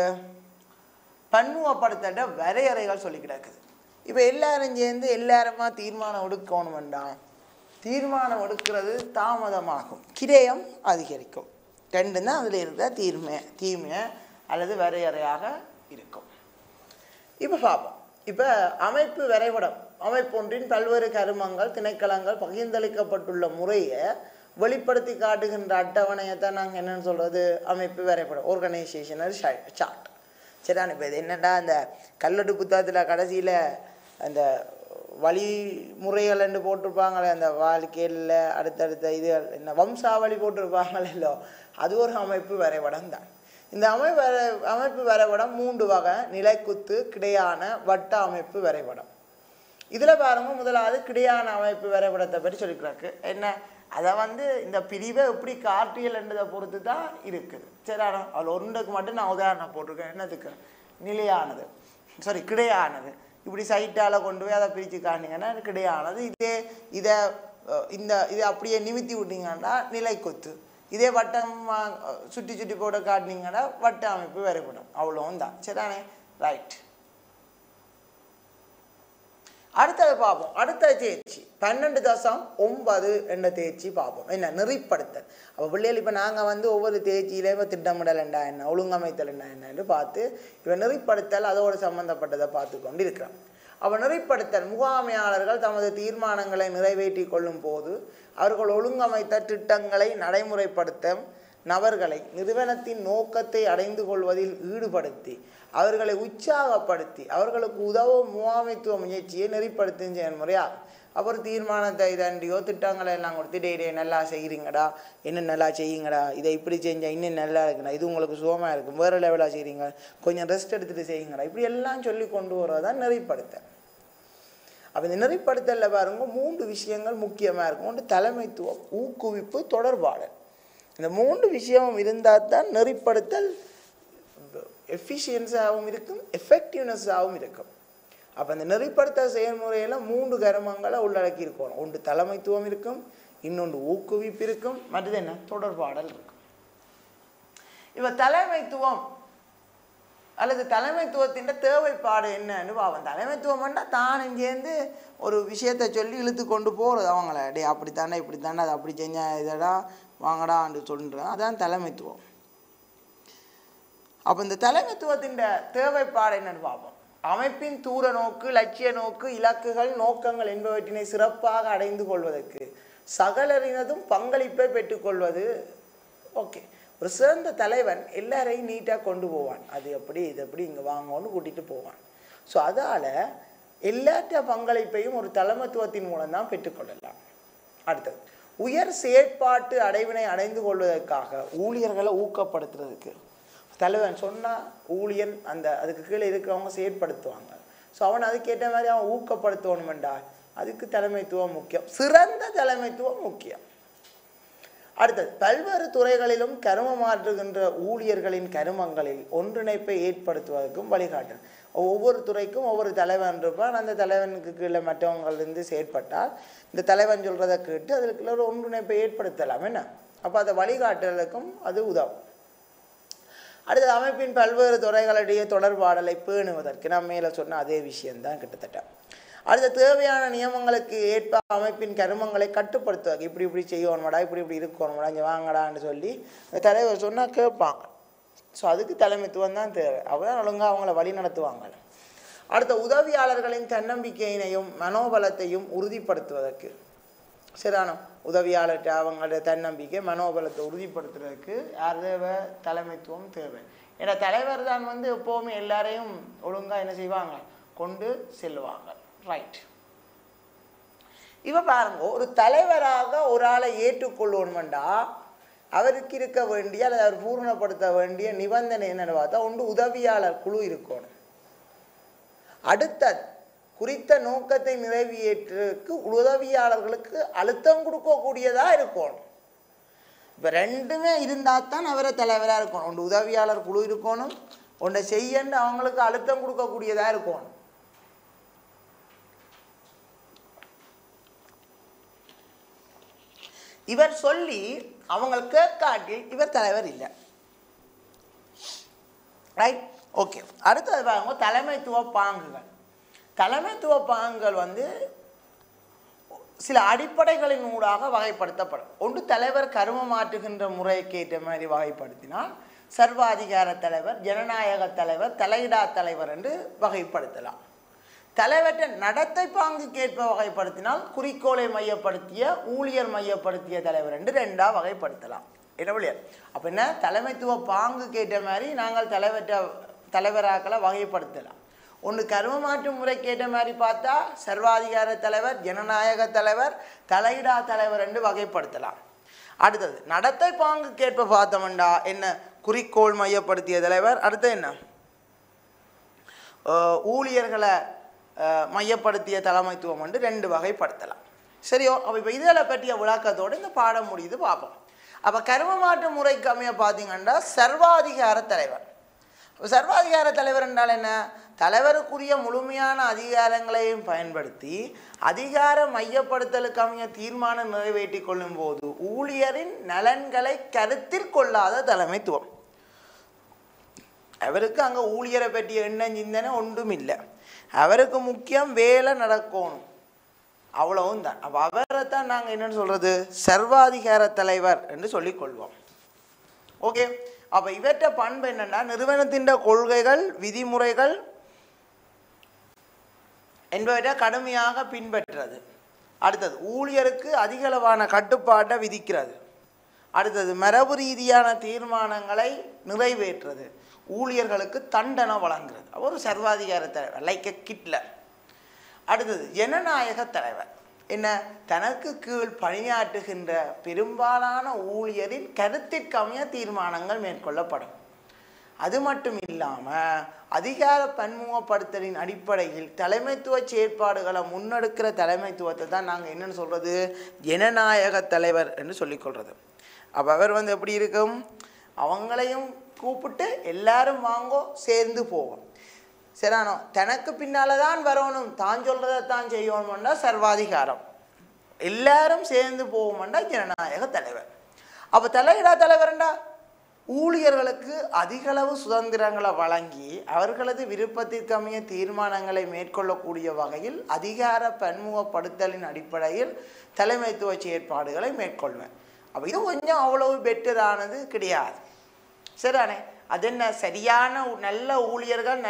பன்முகப்படுத்த வரையறைகள் சொல்லி கிடக்குது. இப்போ எல்லாரும் சேர்ந்து எல்லாருமா தீர்மானம் எடுக்கணும் வேண்டாம், தீர்மானம் எடுக்கிறது தாமதமாகும், கிரயம் அதிகரிக்கும். ரெண்டு தான் அதில் இருக்கிற தீமை அல்லது வரையறையாக இருக்கும். இப்போ பார்ப்போம். இப்போ அமைப்பு வரைபடம், அமைப்பொன்றின் பல்வேறு கருமங்கள் திணைக்களங்கள் பகிர்ந்தளிக்கப்பட்டுள்ள முறையை வெளிப்படுத்தி காட்டுகின்ற அட்டவணையை தான் நாங்கள் என்னென்னு சொல்கிறது, அமைப்பு வரைபடம், ஆர்கனைசேஷனல் சார்ட். சரிதான். இப்போ இது என்னடா அந்த கல்லடு புத்தகத்தில் கடைசியில் அந்த வழிமுறைகள் என்று போட்டிருப்பாங்களே, அந்த வாழ்க்கையில் அடுத்தடுத்த இது என்ன வம்சாவளி போட்டிருப்பாங்களோ, அது ஒரு அமைப்பு வரைபடம் தான். இந்த அமைப்பு வரைபடம் 3 வகை: நிலைக்குத்து, கிடையான, வட்ட அமைப்பு வரைபடம். இதில் பாருங்க, முதலாவது கிடையான அமைப்பு வரைபடத்தை பற்றி சொல்லிக்கிறாக்கு. என்ன அதை வந்து இந்த பிரிவை எப்படி காட்டியல் என்றதை பொறுத்து தான் இருக்குது. சரியான அதில் ஒன்றுக்கு மட்டும் நான் உதாரணம் போட்டிருக்கேன். என்னதுக்கு, நிலையானது கிடையானது. இப்படி சைட்டால் கொண்டு போய் அதை பிரித்து காட்டிங்கன்னா கிடையானது. இதை அப்படியே நிமித்தி விட்டீங்கன்னா நிலைக்குத்து. இதே வட்டம் சுற்றி சுற்றி போட காட்டினீங்கன்னா வட்ட அமைப்பு வரைபடம். அவ்வளோவும் தான். சரிதானே? ரைட். அடுத்தது பார்ப்போம். அடுத்த தேர்ச்சி 12.9 என்ற தேர்ச்சி பார்ப்போம். என்ன, நெறிப்படுத்தல். அப்போ பிள்ளைகள் இப்போ நாங்கள் வந்து ஒவ்வொரு தேர்ச்சியிலே இப்போ திட்டமிடல் என்ன, ஒழுங்கமைத்தல் என்னன்னு பார்த்து இப்போ நெறிப்படுத்தல் அதோடு சம்மந்தப்பட்டதை பார்த்து கொண்டு இருக்கிறோம். அப்போ நெறிப்படுத்தல், முகாமையாளர்கள் தமது தீர்மானங்களை நிறைவேற்றி கொள்ளும் போது அவர்கள் ஒழுங்கமைத்த திட்டங்களை நடைமுறைப்படுத்த நபர்களை நிறுவனத்தின் நோக்கத்தை அடைந்து கொள்வதில் ஈடுபடுத்தி அவர்களை உற்சாகப்படுத்தி அவர்களுக்கு உதவும் முகாமைத்துவ முயற்சியை நெறிப்படுத்தும் செயல்முறையாகும். அப்புறம் தீர்மானத்தை இதண்டியோ திட்டங்களை எல்லாம் கொடுத்துட்டு இதை நல்லா செய்கிறீங்கடா, இன்னும் நல்லா செய்யுங்கடா, இதை இப்படி செஞ்சால் இன்னும் நல்லா இருக்குண்ணா, இது உங்களுக்கு சுகமாக இருக்கும், வேறு லெவலாக செய்கிறீங்க, கொஞ்சம் ரெஸ்ட் எடுத்துகிட்டு செய்யுங்கடா, இப்படி எல்லாம் சொல்லி கொண்டு வரதான் நெறிப்படுத்தல். அப்போ இந்த நெறிப்படுத்தலில் பாருங்க 3 விஷயங்கள் முக்கியமாக இருக்கும். ஒன்று தலைமைத்துவம், ஊக்குவிப்பு, தொடர்பாடல். இந்த 3 விஷயமும் இருந்தால் தான் நெறிப்படுத்தல் எஃபிஷியன்ஸாகவும் இருக்கும், எஃபெக்டிவ்னஸாகவும் இருக்கும். அப்போ அந்த நெறிப்படுத்தல் செயல்முறையில் 3 கருமங்களை உள்ளடக்கி இருக்கணும். ஒன்று தலைமைத்துவம் இருக்கும், இன்னொன்று ஊக்குவிப்பு இருக்கும், மற்றது என்ன, தொடர்பாடல் இருக்கும். இப்போ தலைமைத்துவம் அல்லது தலைமைத்துவத்தின் தேவைப்பாடு என்னன்னு பாவம். தலைமைத்துவம்னா தான் இங்கேருந்து ஒரு விஷயத்தை சொல்லி இழுத்து கொண்டு போகிறது அவங்கள, டே அப்படித்தானே இப்படித்தானே அது அப்படி செஞ்சா இதடா வாங்கடான்னு சொல்கிறேன், அதான் தலைமைத்துவம். அப்போ இந்த தலைமைத்துவத்தின் தேவைப்பாடு என்னன்னு பார்ப்போம். அமைப்பின் தூர நோக்கு, லட்சிய நோக்கு, இலக்குகள், நோக்கங்கள் என்பவற்றினை சிறப்பாக அடைந்து கொள்வதற்கு சகலரினதும் பங்களிப்பை பெற்றுக்கொள்வது. ஓகே, ஒரு சிறந்த தலைவன் எல்லாரையும் நீட்டாக கொண்டு போவான். அது எப்படி இது எப்படி இங்கே வாங்கன்னு கூட்டிகிட்டு போவான். ஸோ அதால் எல்லாற்ற பங்களிப்பையும் ஒரு தலைமைத்துவத்தின் மூலம் தான் பெற்றுக்கொள்ளலாம். அடுத்தது, உயர் செயற்பாட்டு அடைவினை அடைந்து கொள்வதற்காக ஊழியர்களை ஊக்கப்படுத்துறதுக்கு தலைவன் சொன்னால் ஊழியன் அதுக்கு கீழே இருக்கிறவங்க செயற்படுத்துவாங்க. ஸோ அவன் அதுக்கேற்ற மாதிரி அவன் ஊக்கப்படுத்தணுமெண்டா அதுக்கு தலைமைத்துவம் முக்கியம், சிறந்த தலைமைத்துவம் முக்கியம். அடுத்தது, பல்வேறு துறைகளிலும் கருமமாற்றுகின்ற ஊழியர்களின் கருமங்களில் ஒன்றிணைப்பை ஏற்படுத்துவதற்கும் வழிகாட்டல். ஒவ்வொரு துறைக்கும் ஒவ்வொரு தலைவன் இருப்பான். அந்த தலைவனுக்கு கீழே மற்றவங்களிருந்து செயற்பட்டால் இந்த தலைவன் சொல்கிறத கேட்டு அதுக்குள்ள ஒரு ஒன்றிணைப்பை ஏற்படுத்தலாம். என்ன அப்போ அதை வழிகாட்டுறதுக்கும் அது உதவும். அடுத்தது, அமைப்பின் பல்வேறு துறைகளிடையே தொடர்பாடலை பேணுவதற்கு நம்ம மேலே சொன்ன அதே விஷயம்தான் கிட்டத்தட்ட. அடுத்த, தேவையான நியமங்களுக்கு ஏற்ப அமைப்பின் கருமங்களை கட்டுப்படுத்துவாங்க. இப்படி செய்யணுமாடா, இப்படி இருக்கணுமாடா, இங்கே வாங்கடான்னு சொல்லி தலைவர் சொன்னால் கேட்பாங்க. ஸோ அதுக்கு தலைமைத்துவம் தான் தேவை. அப்போதான் ஒழுங்காக அவங்கள வழி நடத்துவாங்க. அடுத்த, உதவியாளர்களின் தன்னம்பிக்கையினையும் மனோபலத்தையும் உறுதிப்படுத்துவதற்கு சரியான உதவியாளர்கிட்ட அவங்களோட தன்னம்பிக்கை மனோபலத்தை உறுதிப்படுத்துறதுக்கு யார் தேவை? தலைமைத்துவம் தேவை. ஏன்னா தலைவர் தான் எப்போவுமே எல்லாரையும் ஒழுங்காக என்ன செய்வாங்க, கொண்டு செல்லுவாங்க. ரைட். இப்போ பாருங்க, ஒரு தலைவராக ஒரு ஆளை ஏற்றுக்கொள்ளணுமெண்டா அவருக்கு இருக்க வேண்டிய அல்லது அவர் பூர்ணப்படுத்த வேண்டிய நிபந்தனை என்னென்னு பார்த்தா, ஒன்று உதவியாளர் குழு இருக்கணும். அடுத்த குறித்த நோக்கத்தை நிறைவேற்றுக்கு உதவியாளர்களுக்கு அழுத்தம் கொடுக்கக்கூடியதாக இருக்கணும். இப்போ ரெண்டுமே இருந்தால் தான் அவரை தலைவராக இருக்கணும். ஒன்று உதவியாளர் குழு இருக்கணும், ஒன்றை செய்யன்னு அவங்களுக்கு அழுத்தம் கொடுக்கக்கூடியதாக இருக்கணும். இவர் சொல்லி அவங்க கேட்காட்டில் இவர் தலைவர் இல்லை. Right, okay. அடுத்தது பாருங்க, தலைமைத்துவ பாங்குகள். தலைமைத்துவ பாங்குகள் சில அடிப்படைகளின் ஊடாக வகைப்படுத்தப்படும். ஒன்று, தலைவர் கருமம் மாற்றுகின்ற முறைக்கு ஏற்ற மாதிரி வகைப்படுத்தினால் சர்வாதிகார தலைவர், ஜனநாயக தலைவர், தலையிடா தலைவர் என்று வகைப்படுத்தலாம். தலைவற்ற நடத்தை பாங்குக்கு ஏற்ப வகைப்படுத்தினால் குறிக்கோளை மையப்படுத்திய, ஊழியர் மையப்படுத்திய தலைவர் என்று ரெண்டாக வகைப்படுத்தலாம். என்ன வழியார்? அப்போ என்ன, தலைமைத்துவ பாங்குக்கு ஏற்ற மாதிரி நாங்கள் தலைவராக்களை வகைப்படுத்தலாம். ஒன்று, கரும மாற்று முறைக்கு ஏற்ற மாதிரி பார்த்தா சர்வாதிகார தலைவர், ஜனநாயக தலைவர், தலையிடா தலைவர் என்று வகைப்படுத்தலாம். அடுத்தது, நடத்தை பாங்குக்கு ஏற்ப பார்த்தோம்டா என்ன, குறிக்கோள் மையப்படுத்திய தலைவர். அடுத்தது என்ன, ஊழியர்களை மையப்படுத்திய தலைமைத்துவம் என்று ரெண்டு வகைப்படுத்தலாம். சரியோ? அப்போ இப்போ இதில் பற்றிய விளக்கத்தோடு இந்த பாடம் முடியுது பார்ப்போம். அப்போ கரும மாற்று முறைக்கு அமைய பார்த்தீங்கன்னா சர்வாதிகார தலைவர். சர்வாதிகார தலைவர் என்றால் என்ன, தலைவருக்குரிய முழுமையான அதிகாரங்களையும் பயன்படுத்தி அதிகார மையப்படுத்தலுக்கு அமைய தீர்மானம் நிறைவேற்றி கொள்ளும் போது ஊழியரின் நலன்களை கருத்தில் கொள்ளாத தலைமைத்துவம். அவருக்கு அங்கே ஊழியரை பற்றிய எண்ணம் சிந்தனை ஒன்றும் இல்லை. அவருக்கு முக்கியம் வேலை நடக்கணும், அவ்வளவும் தான். அப்போ அவரை தான் நாங்கள் என்னென்னு சொல்கிறது, சர்வாதிகார தலைவர் என்று சொல்லிக்கொள்வோம். ஓகே. அப்போ இவற்ற பண்பு என்னென்னா, நிறுவனத்தின் கொள்கைகள் விதிமுறைகள் என்பவற்றை கடுமையாக பின்பற்றுறது. அடுத்தது, ஊழியருக்கு அதிகளவான கட்டுப்பாட்டை விதிக்கிறது. அடுத்தது, மரபு ரீதியான தீர்மானங்களை நிறைவேற்றுறது, ஊழியர்களுக்கு தண்டனை வழங்குறது. ஒரு சர்வாதிகார தலைவர், லைக் எ கிட்லர். அடுத்தது, ஜனநாயக தலைவர். என்ன, தனக்கு கீழ் பணியாற்றுகின்ற பெரும்பாலான ஊழியரின் கருத்திற்கமைய தீர்மானங்கள் மேற்கொள்ளப்படும். அது மட்டும் இல்லாமல் அதிகார பன்முகப்படுத்தலின் அடிப்படையில் தலைமைத்துவ செயற்பாடுகளை முன்னெடுக்கிற தலைமைத்துவத்தை தான் நாங்கள் என்னென்னு சொல்கிறது, ஜனநாயக தலைவர் என்று சொல்லிக்கொள்கிறது. அப்போ அவர் எப்படி இருக்கும், அவங்களையும் கூப்பிட்டு எல்லாரும் வாங்கோ சேர்ந்து போவோம், சரியானோ, தனக்கு பின்னால் தான் வரணும், தான் சொல்கிறத தான் செய்யணும்னா சர்வாதிகாரம், எல்லாரும் சேர்ந்து போவோம்னா ஜனநாயக தலைவர். அப்போ தலையிடா தலைவர்ண்டா ஊழியர்களுக்கு அதிகளவு சுதந்திரங்களை வழங்கி அவர்களது விருப்பத்திற்கமைய தீர்மானங்களை மேற்கொள்ளக்கூடிய வகையில் அதிகார பன்முகப்படுத்தலின் அடிப்படையில் தலைமைத்துவ செயற்பாடுகளை மேற்கொள்வேன். அப்போ இது கொஞ்சம் அவ்வளவு பெட்டரானது கிடையாது, சரிதானே? அது என்ன, சரியான நல்ல ஊழியர்கள்,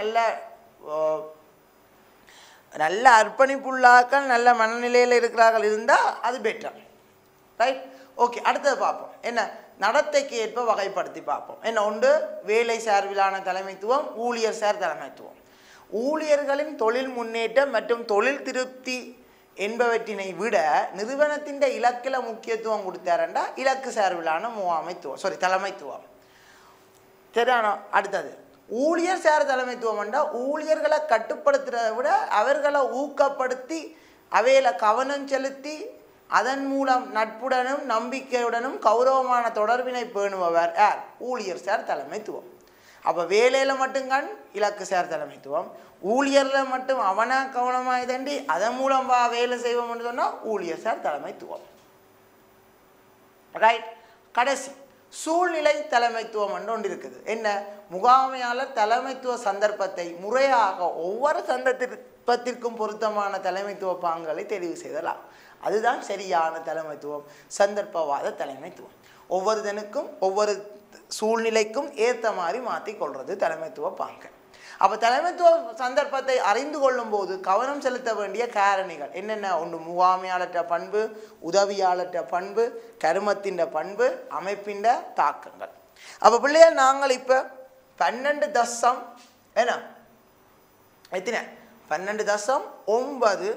நல்ல அர்ப்பணிப்புள்ளாக்கள், நல்ல மனநிலையில் இருக்கிறார்கள் இருந்தால் அது பெட்டர். Right, okay. அடுத்தது பார்ப்போம். என்ன, நடத்தைக்கு ஏற்ப வகைப்படுத்தி பார்ப்போம். என்ன, ஒன்று வேலை சார்பிலான தலைமைத்துவம், ஊழியர் சார் தலைமைத்துவம். ஊழியர்களின் தொழில் முன்னேற்றம் மற்றும் தொழில் திருப்தி என்பவற்றினை விட நிறுவனத்தின் இலக்கில் முக்கியத்துவம் கொடுத்தாரண்டா இலக்கு சார்பிலான தலைமைத்துவம். சரியானோ? அடுத்தது ஊழியர் சார் தலைமைத்துவம் என்றால் ஊழியர்களை கட்டுப்படுத்துறதை விட அவர்களை ஊக்கப்படுத்தி அவையில கவனம் செலுத்தி அதன் மூலம் நட்புடனும் நம்பிக்கையுடனும் கௌரவமான தொடர்பினை பேணுபவர் யார்? ஊழியர் சார் தலைமைத்துவம். அப்போ வேலையில் மட்டும்தான் இலக்கு சார் தலைமைத்துவம், ஊழியரில் மட்டும் அவனா கவனமாக தண்டி அதன் மூலம் வேலை செய்வோம்னு சொன்னால் ஊழியர் சார் தலைமைத்துவம். ரைட். கடைசி சூழ்நிலை தலைமைத்துவம் என்று ஒன்று இருக்குது. என்ன? முகாமையாளர் தலைமைத்துவ சந்தர்ப்பத்தை முறையாக ஒவ்வொரு சந்தர்ப்பத்திற்கும் பொருத்தமான தலைமைத்துவ பாங்களை தெரிவு செய்தலாம். அதுதான் சரியான தலைமைத்துவம், சந்தர்ப்பவாத தலைமைத்துவம். ஒவ்வொருத்தனுக்கும் ஒவ்வொரு சூழ்நிலைக்கும் ஏற்ற மாதிரி மாற்றிக்கொள்வது தலைமைத்துவ பாங்கு. அப்போ தலைமைத்துவ சந்தர்ப்பத்தை அறிந்து கொள்ளும் போது கவனம் செலுத்த வேண்டிய காரணிகள் என்னென்ன? ஒன்று முகாமையாளற்ற பண்பு, உதவியாளற்ற பண்பு, கருமத்தின் பண்பு, அமைப்பின் தாக்கங்கள். அப்போ பிள்ளைகள் நாங்கள் இப்போ 12 என்ன எத்தனை 12.9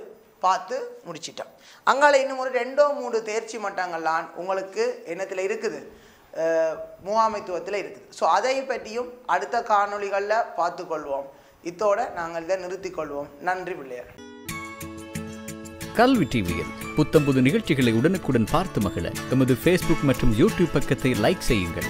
பார்த்து முடிச்சிட்டோம். அங்கால இன்னும் ஒரு 2-3 தேர்ச்சி மட்டங்கள்லாம் உங்களுக்கு என்னத்தில் இருக்குது? முகாமைத்துவத்தில் இருக்குது. ஸோ அதை பற்றியும் அடுத்த காணொளிகளில் பார்த்துக்கொள்வோம். இத்தோட நாங்கள் இதை நிறுத்திக்கொள்வோம். நன்றி பிள்ளையர். கல்வி டிவியில் புத்தம்புது நிகழ்ச்சிகளை உடனுக்குடன் பார்த்து மகிழ எமது ஃபேஸ்புக் மற்றும் யூடியூப் பக்கத்தை லைக் செய்யுங்கள்.